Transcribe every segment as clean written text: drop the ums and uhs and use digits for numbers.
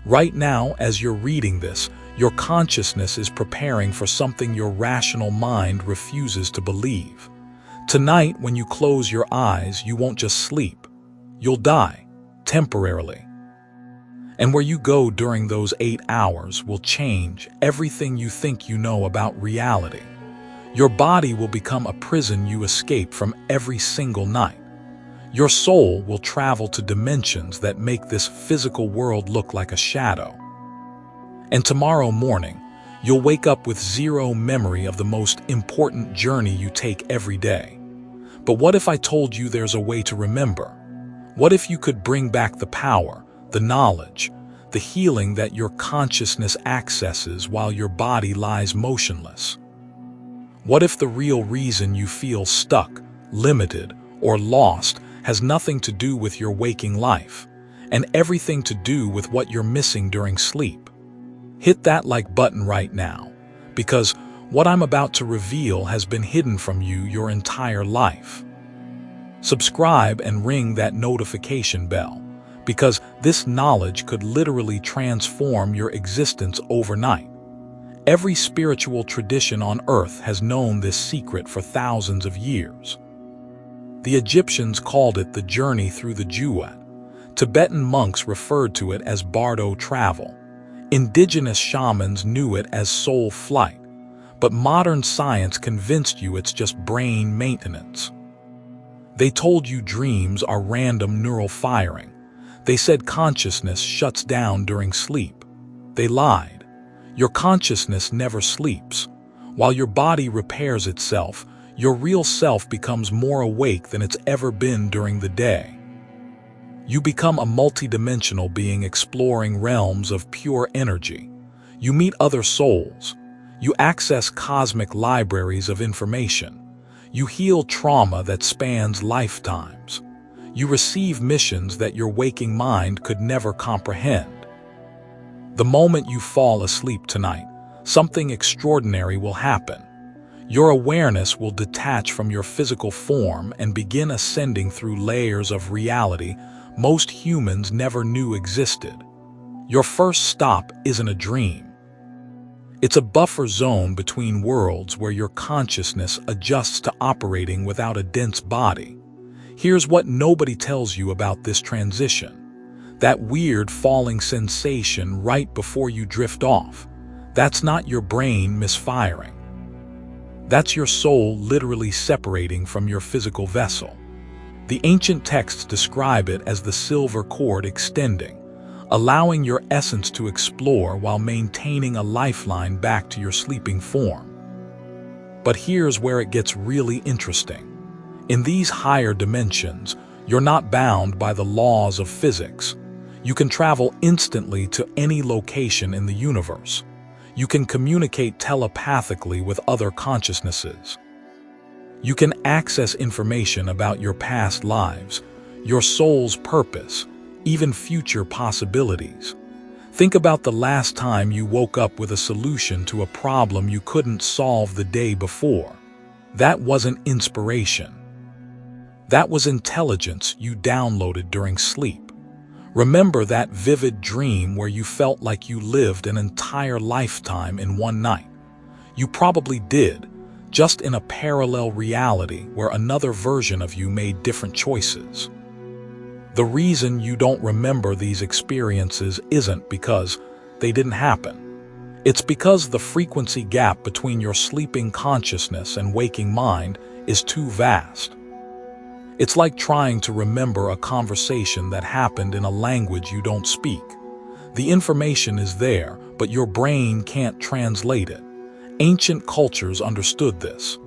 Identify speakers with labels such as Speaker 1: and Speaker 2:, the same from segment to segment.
Speaker 1: Right now, as you're reading this, your consciousness is preparing for something your rational mind refuses to believe. Tonight, when you close your eyes, you won't just sleep. You'll die, temporarily. And where you go during those 8 hours will change everything you think you know about reality. Your body will become a prison you escape from every single night. Your soul will travel to dimensions that make this physical world look like a shadow. And tomorrow morning, you'll wake up with zero memory of the most important journey you take every day. But what if I told you there's a way to remember? What if you could bring back the power, the knowledge, the healing that your consciousness accesses while your body lies motionless? What if the real reason you feel stuck, limited, or lost has nothing to do with your waking life, and everything to do with what you're missing during sleep? Hit that like button right now, because what I'm about to reveal has been hidden from you your entire life. Subscribe and ring that notification bell, because this knowledge could literally transform your existence overnight. Every spiritual tradition on earth has known this secret for thousands of years. The Egyptians called it the journey through the Duat. Tibetan monks referred to it as Bardo travel. Indigenous shamans knew it as soul flight. But modern science convinced you it's just brain maintenance. They told you dreams are random neural firing. They said consciousness shuts down during sleep. They lied. Your consciousness never sleeps. While your body repairs itself, your real self becomes more awake than it's ever been during the day. You become a multidimensional being exploring realms of pure energy. You meet other souls. You access cosmic libraries of information. You heal trauma that spans lifetimes. You receive missions that your waking mind could never comprehend. The moment you fall asleep tonight, something extraordinary will happen. Your awareness will detach from your physical form and begin ascending through layers of reality most humans never knew existed. Your first stop isn't a dream. It's a buffer zone between worlds where your consciousness adjusts to operating without a dense body. Here's what nobody tells you about this transition. That weird falling sensation right before you drift off. That's not your brain misfiring. That's your soul literally separating from your physical vessel. The ancient texts describe it as the silver cord extending, allowing your essence to explore while maintaining a lifeline back to your sleeping form. But here's where it gets really interesting. In these higher dimensions, you're not bound by the laws of physics. You can travel instantly to any location in the universe. You can communicate telepathically with other consciousnesses. You can access information about your past lives, your soul's purpose, even future possibilities. Think about the last time you woke up with a solution to a problem you couldn't solve the day before. That wasn't inspiration. That was intelligence you downloaded during sleep. Remember that vivid dream where you felt like you lived an entire lifetime in one night? You probably did, just in a parallel reality where another version of you made different choices. The reason you don't remember these experiences isn't because they didn't happen. It's because the frequency gap between your sleeping consciousness and waking mind is too vast. It's like trying to remember a conversation that happened in a language you don't speak. The information is there, but your brain can't translate it. Ancient cultures understood this.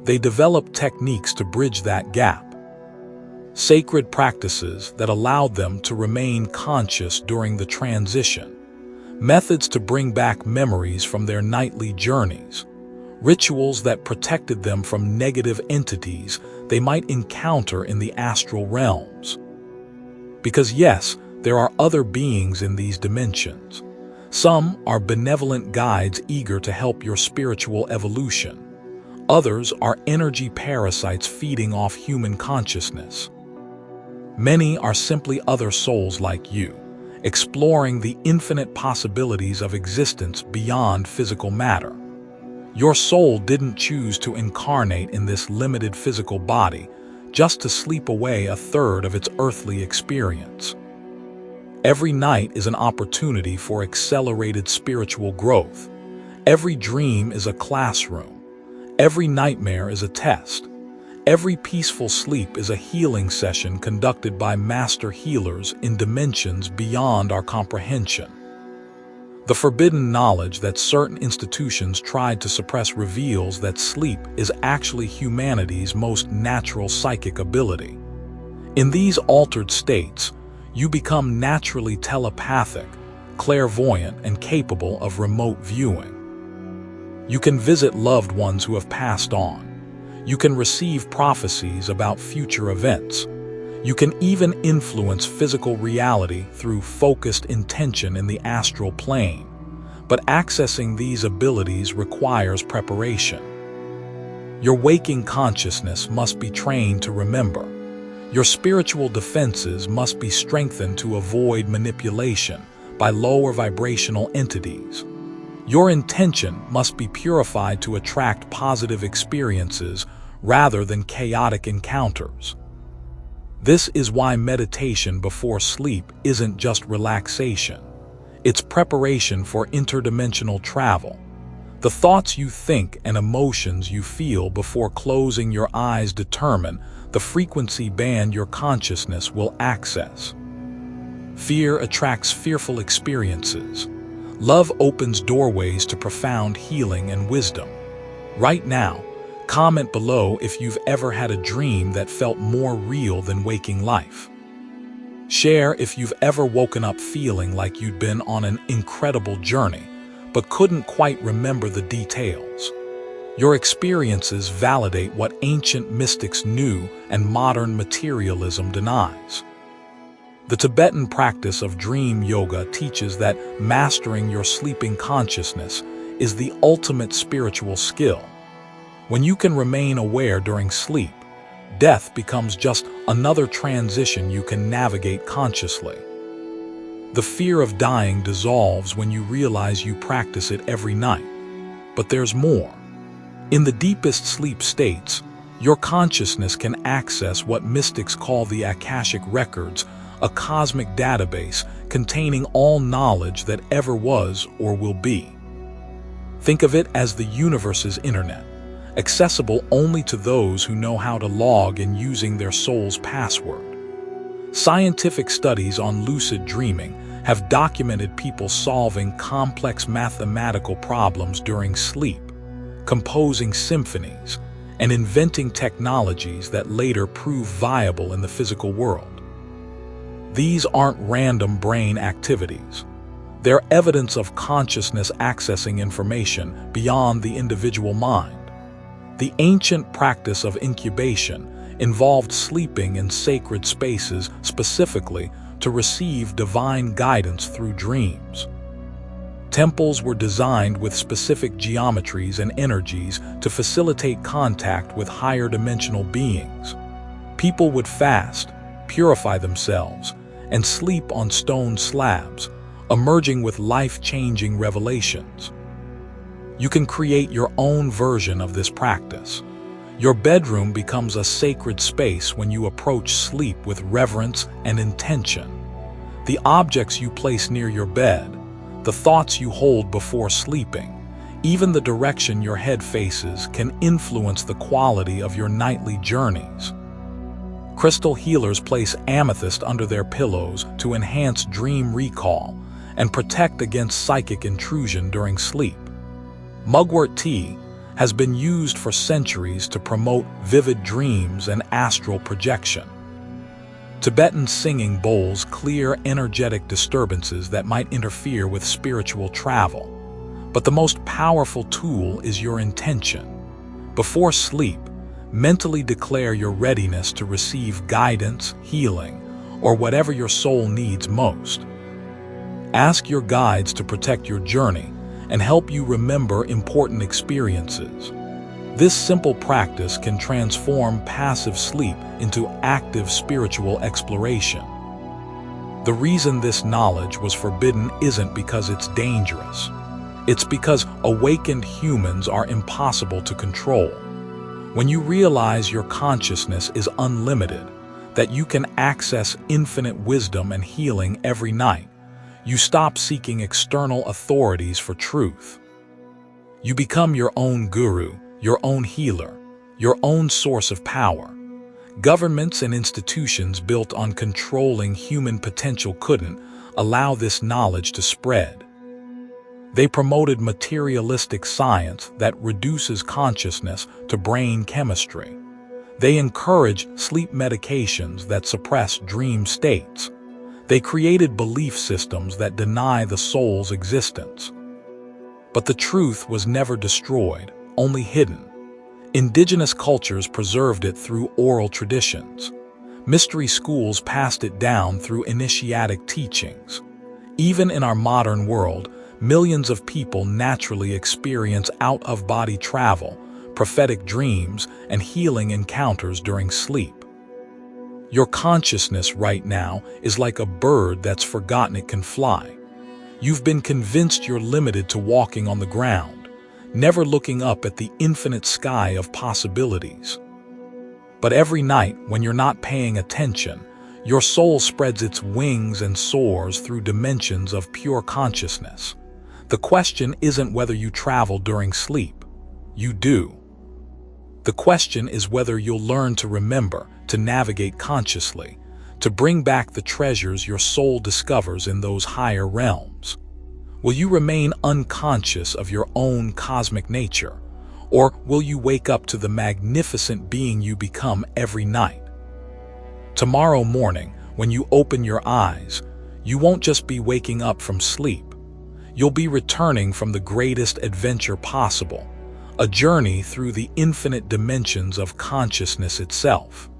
Speaker 1: They developed techniques to bridge that gap. Sacred practices that allowed them to remain conscious during the transition. Methods to bring back memories from their nightly journeys. Rituals that protected them from negative entities they might encounter in the astral realms. Because yes, there are other beings in these dimensions. Some are benevolent guides eager to help your spiritual evolution. Others are energy parasites feeding off human consciousness. Many are simply other souls like you, exploring the infinite possibilities of existence beyond physical matter. Your soul didn't choose to incarnate in this limited physical body just to sleep away a third of its earthly experience. Every night is an opportunity for accelerated spiritual growth. Every dream is a classroom. Every nightmare is a test. Every peaceful sleep is a healing session conducted by master healers in dimensions beyond our comprehension. The forbidden knowledge that certain institutions tried to suppress reveals that sleep is actually humanity's most natural psychic ability. In these altered states, you become naturally telepathic, clairvoyant, and capable of remote viewing. You can visit loved ones who have passed on. You can receive prophecies about future events. You can even influence physical reality through focused intention in the astral plane. But accessing these abilities requires preparation. Your waking consciousness must be trained to remember. Your spiritual defenses must be strengthened to avoid manipulation by lower vibrational entities. Your intention must be purified to attract positive experiences rather than chaotic encounters. This is why meditation before sleep isn't just relaxation. It's preparation for interdimensional travel. The thoughts you think and emotions you feel before closing your eyes determine the frequency band your consciousness will access. Fear attracts fearful experiences. Love opens doorways to profound healing and wisdom. Right now, comment below if you've ever had a dream that felt more real than waking life. Share if you've ever woken up feeling like you'd been on an incredible journey, but couldn't quite remember the details. Your experiences validate what ancient mystics knew and modern materialism denies. The Tibetan practice of dream yoga teaches that mastering your sleeping consciousness is the ultimate spiritual skill. When you can remain aware during sleep, death becomes just another transition you can navigate consciously. The fear of dying dissolves when you realize you practice it every night. But there's more. In the deepest sleep states, your consciousness can access what mystics call the Akashic Records, a cosmic database containing all knowledge that ever was or will be. Think of it as the universe's internet, accessible only to those who know how to log in using their soul's password. Scientific studies on lucid dreaming have documented people solving complex mathematical problems during sleep, composing symphonies, and inventing technologies that later prove viable in the physical world. These aren't random brain activities. They're evidence of consciousness accessing information beyond the individual mind. The ancient practice of incubation involved sleeping in sacred spaces specifically to receive divine guidance through dreams. Temples were designed with specific geometries and energies to facilitate contact with higher dimensional beings. People would fast, purify themselves, and sleep on stone slabs, emerging with life-changing revelations. You can create your own version of this practice. Your bedroom becomes a sacred space when you approach sleep with reverence and intention. The objects you place near your bed, the thoughts you hold before sleeping, even the direction your head faces can influence the quality of your nightly journeys. Crystal healers place amethyst under their pillows to enhance dream recall and protect against psychic intrusion during sleep. Mugwort tea has been used for centuries to promote vivid dreams and astral projection. Tibetan singing bowls clear energetic disturbances that might interfere with spiritual travel. But the most powerful tool is your intention. Before sleep, mentally declare your readiness to receive guidance, healing, or whatever your soul needs most. Ask your guides to protect your journey and help you remember important experiences. This simple practice can transform passive sleep into active spiritual exploration. The reason this knowledge was forbidden isn't because it's dangerous. It's because awakened humans are impossible to control. When you realize your consciousness is unlimited, that you can access infinite wisdom and healing every night, you stop seeking external authorities for truth. You become your own guru, your own healer, your own source of power. Governments and institutions built on controlling human potential couldn't allow this knowledge to spread. They promoted materialistic science that reduces consciousness to brain chemistry. They encourage sleep medications that suppress dream states. They created belief systems that deny the soul's existence. But the truth was never destroyed, only hidden. Indigenous cultures preserved it through oral traditions. Mystery schools passed it down through initiatic teachings. Even in our modern world, millions of people naturally experience out-of-body travel, prophetic dreams, and healing encounters during sleep. Your consciousness right now is like a bird that's forgotten it can fly. You've been convinced you're limited to walking on the ground, never looking up at the infinite sky of possibilities. But every night, when you're not paying attention, your soul spreads its wings and soars through dimensions of pure consciousness. The question isn't whether you travel during sleep. You do. The question is whether you'll learn to remember, to navigate consciously, to bring back the treasures your soul discovers in those higher realms. Will you remain unconscious of your own cosmic nature, or will you wake up to the magnificent being you become every night? Tomorrow morning, when you open your eyes, you won't just be waking up from sleep. You'll be returning from the greatest adventure possible, a journey through the infinite dimensions of consciousness itself.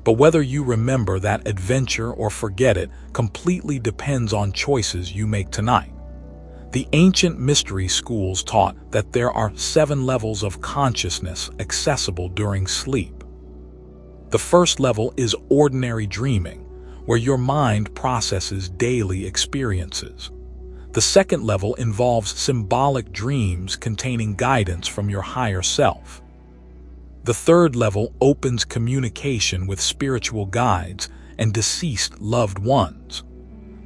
Speaker 1: But whether you remember that adventure or forget it completely depends on choices you make tonight. The ancient mystery schools taught that there are 7 levels of consciousness accessible during sleep. The first level is ordinary dreaming, where your mind processes daily experiences. The second level involves symbolic dreams containing guidance from your higher self. The third level opens communication with spiritual guides and deceased loved ones.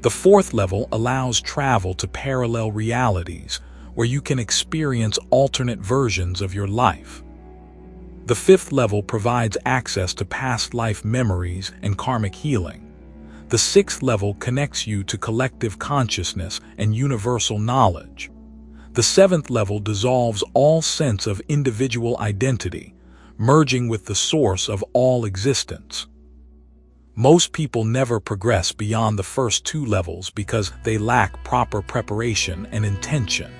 Speaker 1: The fourth level allows travel to parallel realities, where you can experience alternate versions of your life. The fifth level provides access to past life memories and karmic healing. The sixth level connects you to collective consciousness and universal knowledge. The seventh level dissolves all sense of individual identity, merging with the source of all existence. Most people never progress beyond the first 2 levels because they lack proper preparation and intention.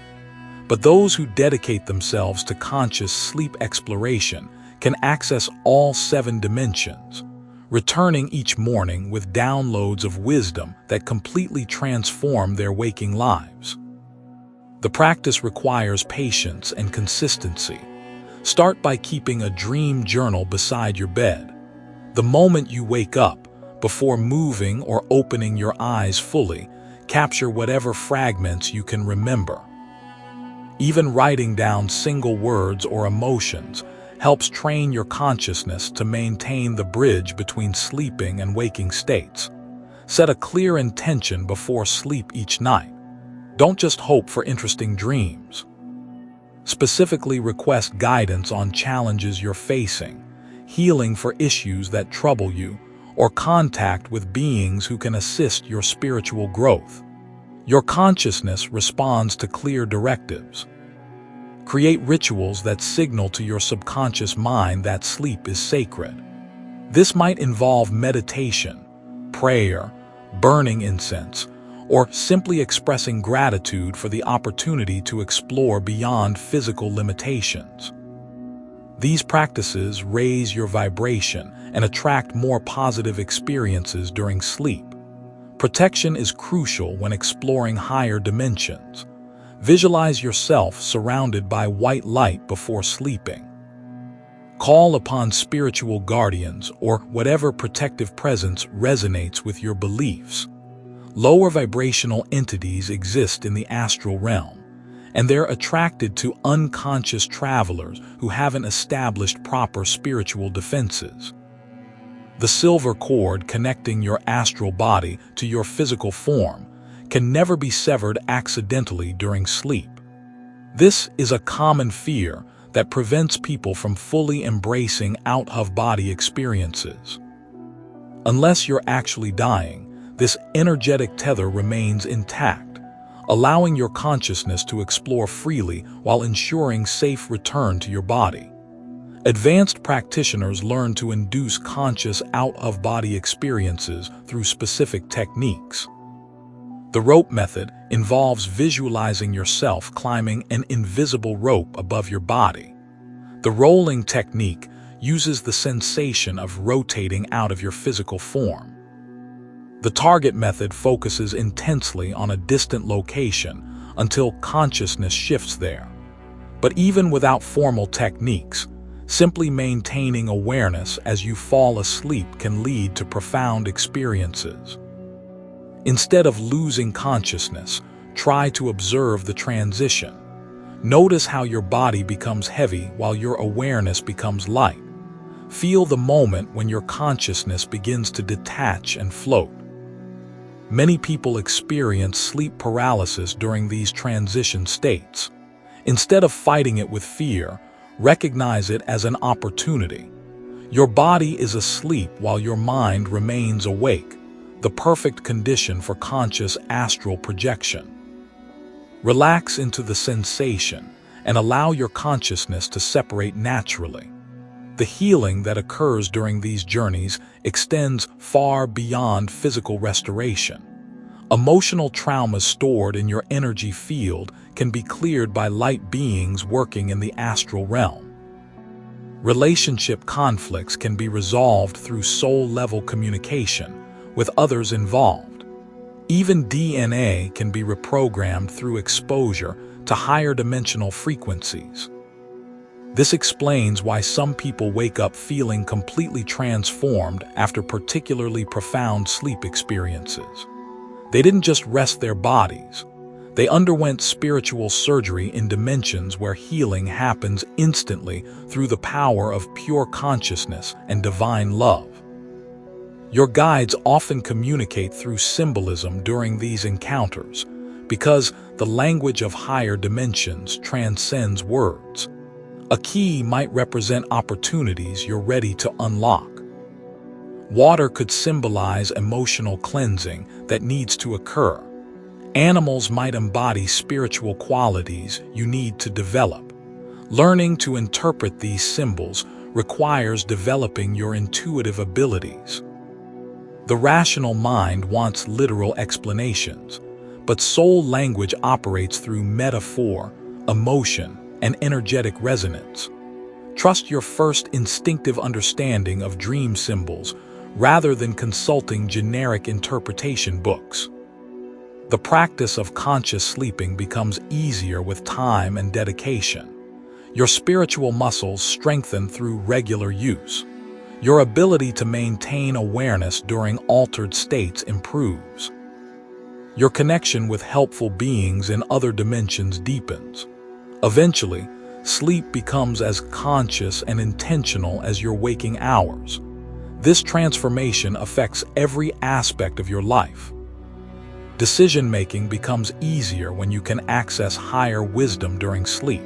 Speaker 1: But those who dedicate themselves to conscious sleep exploration can access all 7 dimensions, returning each morning with downloads of wisdom that completely transform their waking lives. The practice requires patience and consistency. Start by keeping a dream journal beside your bed. The moment you wake up, before moving or opening your eyes fully, capture whatever fragments you can remember. Even writing down single words or emotions helps train your consciousness to maintain the bridge between sleeping and waking states. Set a clear intention before sleep each night. Don't just hope for interesting dreams. Specifically request guidance on challenges you're facing, healing for issues that trouble you, or contact with beings who can assist your spiritual growth. Your consciousness responds to clear directives. Create rituals that signal to your subconscious mind that sleep is sacred. This might involve meditation, prayer, burning incense, or simply expressing gratitude for the opportunity to explore beyond physical limitations. These practices raise your vibration and attract more positive experiences during sleep. Protection is crucial when exploring higher dimensions. Visualize yourself surrounded by white light before sleeping. Call upon spiritual guardians or whatever protective presence resonates with your beliefs. Lower vibrational entities exist in the astral realm, and they're attracted to unconscious travelers who haven't established proper spiritual defenses. The silver cord connecting your astral body to your physical form can never be severed accidentally during sleep. This is a common fear that prevents people from fully embracing out-of-body experiences. Unless you're actually dying, this energetic tether remains intact, allowing your consciousness to explore freely while ensuring safe return to your body. Advanced practitioners learn to induce conscious out-of-body experiences through specific techniques. The rope method involves visualizing yourself climbing an invisible rope above your body. The rolling technique uses the sensation of rotating out of your physical form. The target method focuses intensely on a distant location until consciousness shifts there. But even without formal techniques, simply maintaining awareness as you fall asleep can lead to profound experiences. Instead of losing consciousness, try to observe the transition. Notice how your body becomes heavy while your awareness becomes light. Feel the moment when your consciousness begins to detach and float. Many people experience sleep paralysis during these transition states. Instead of fighting it with fear, recognize it as an opportunity. Your body is asleep while your mind remains awake, the perfect condition for conscious astral projection. Relax into the sensation and allow your consciousness to separate naturally. The healing that occurs during these journeys extends far beyond physical restoration. Emotional traumas stored in your energy field can be cleared by light beings working in the astral realm. Relationship conflicts can be resolved through soul-level communication with others involved. Even DNA can be reprogrammed through exposure to higher dimensional frequencies. This explains why some people wake up feeling completely transformed after particularly profound sleep experiences. They didn't just rest their bodies. They underwent spiritual surgery in dimensions where healing happens instantly through the power of pure consciousness and divine love. Your guides often communicate through symbolism during these encounters because the language of higher dimensions transcends words. A key might represent opportunities you're ready to unlock. Water could symbolize emotional cleansing that needs to occur. Animals might embody spiritual qualities you need to develop. Learning to interpret these symbols requires developing your intuitive abilities. The rational mind wants literal explanations, but soul language operates through metaphor, emotion, and energetic resonance. Trust your first instinctive understanding of dream symbols rather than consulting generic interpretation books. The practice of conscious sleeping becomes easier with time and dedication. Your spiritual muscles strengthen through regular use. Your ability to maintain awareness during altered states improves. Your connection with helpful beings in other dimensions deepens. Eventually, sleep becomes as conscious and intentional as your waking hours. This transformation affects every aspect of your life. Decision-making becomes easier when you can access higher wisdom during sleep.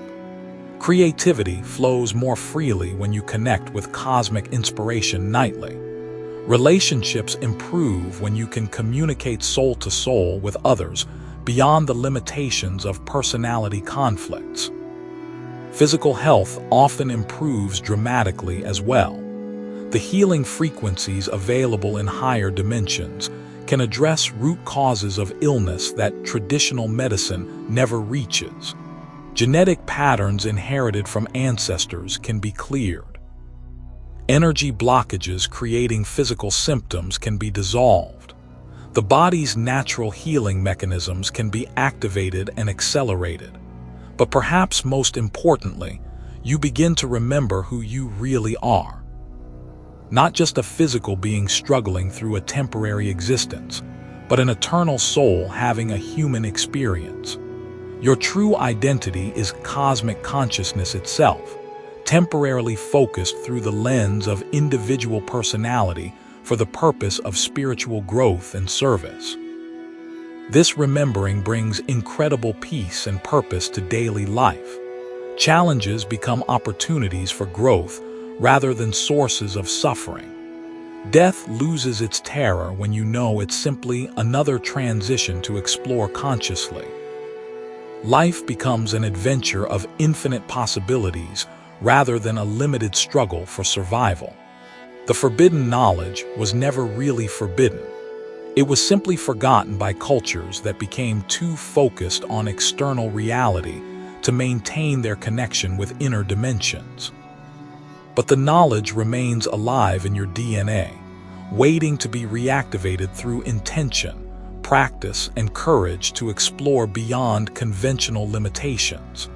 Speaker 1: Creativity flows more freely when you connect with cosmic inspiration nightly. Relationships improve when you can communicate soul to soul with others beyond the limitations of personality conflicts. Physical health often improves dramatically as well. The healing frequencies available in higher dimensions can address root causes of illness that traditional medicine never reaches. Genetic patterns inherited from ancestors can be cleared. Energy blockages creating physical symptoms can be dissolved. The body's natural healing mechanisms can be activated and accelerated. But perhaps most importantly, you begin to remember who you really are. Not just a physical being struggling through a temporary existence, but an eternal soul having a human experience. Your true identity is cosmic consciousness itself, temporarily focused through the lens of individual personality for the purpose of spiritual growth and service. This remembering brings incredible peace and purpose to daily life. Challenges become opportunities for growth rather than sources of suffering. Death loses its terror when you know it's simply another transition to explore consciously. Life becomes an adventure of infinite possibilities rather than a limited struggle for survival. The forbidden knowledge was never really forbidden. It was simply forgotten by cultures that became too focused on external reality to maintain their connection with inner dimensions. But the knowledge remains alive in your DNA, waiting to be reactivated through intention, practice, and courage to explore beyond conventional limitations.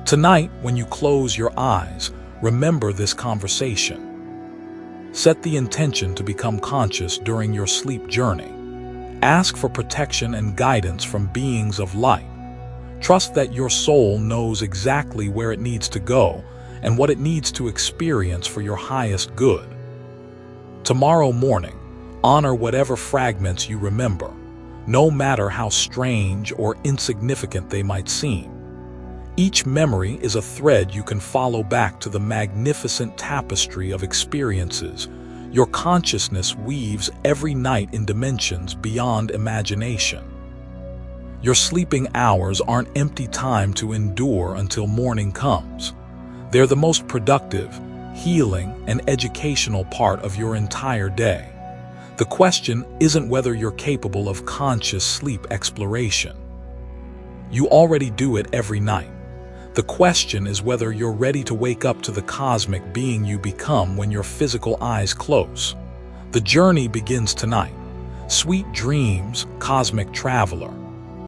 Speaker 1: Tonight, when you close your eyes, remember this conversation. Set the intention to become conscious during your sleep journey. Ask for protection and guidance from beings of light. Trust that your soul knows exactly where it needs to go and what it needs to experience for your highest good. Tomorrow morning, honor whatever fragments you remember, no matter how strange or insignificant they might seem. Each memory is a thread you can follow back to the magnificent tapestry of experiences your consciousness weaves every night in dimensions beyond imagination. Your sleeping hours aren't empty time to endure until morning comes. They're the most productive, healing, and educational part of your entire day. The question isn't whether you're capable of conscious sleep exploration. You already do it every night. The question is whether you're ready to wake up to the cosmic being you become when your physical eyes close. The journey begins tonight. Sweet dreams, cosmic traveler.